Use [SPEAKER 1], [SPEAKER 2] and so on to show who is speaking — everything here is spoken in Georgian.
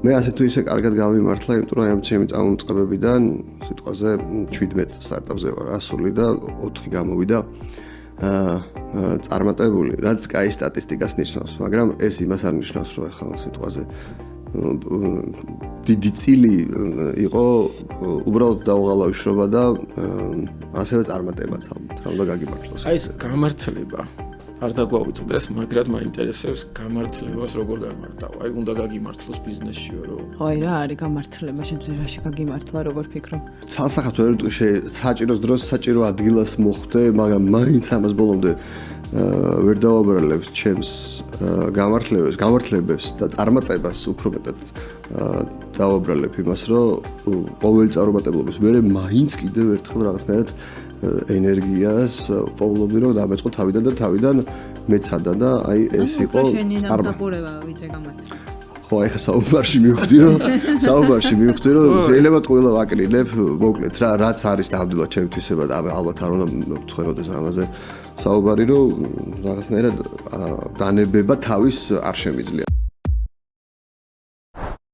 [SPEAKER 1] მე ასე თუ ისე კარგად გამიმართლა, იმიტომ რომ ამ ჩემი წამომწყებებიდან სიტყვაზე 17 სტარტაპზე ვარ ასული და 4 გამოვიდა წარმატებული, რაც კაი სტატისტიკას ნიშნავს, მაგრამ ეს იმას არ ნიშნავს, რომ ახლა სიტყვაზე დიდი წილი იყო უბრალოდ დაუღალავიშრობა და ასევე წარმატებაც ალბათ, რა უნდა გაგიმართლოს.
[SPEAKER 2] აი ეს გამართლება არ დაგვაუწყდეს, მაგრამ მაინტერესებს გამართლებას როგორ გამართავ. აი უნდა გაგიმართლოს ბიზნესშიო რომ.
[SPEAKER 3] ხო, რა არის გამართლება, შეიძლება რაში გაგიმართლა, როგორ ფიქრობ?
[SPEAKER 1] ცალსახად ვერ საჭიროს დროს საჭირო ადგილას მოხვდე, მაგრამ მაინც ამას ბოლომდე ვერ დავაბრალებს ჩემს გამართლებებს და წარმატებას უფრო მეტად დავაბრალებ იმას, რომ ყოველი წარუმატებლობის მერე მაინც კიდევ ერთხელ რაღაცნაირად ენერგიას პოულობდი რომ დამეწყო თავიდან და თავიდან მეცადა და აი ეს იყო
[SPEAKER 4] წარმატება ვიდრე გამართლება.
[SPEAKER 1] ხო, აი ხა საუბარში მივხვდი რომ შეიძლება ყველა ვაკრინებ, მოკლედ რა, რაც არის ნამდვილად ჩემთვისება და ალბათ არ უნდა მწვეროდეს ამაზე საუბარი, რომ რაღაცნაირად დანებება თავის არ შემიძლია.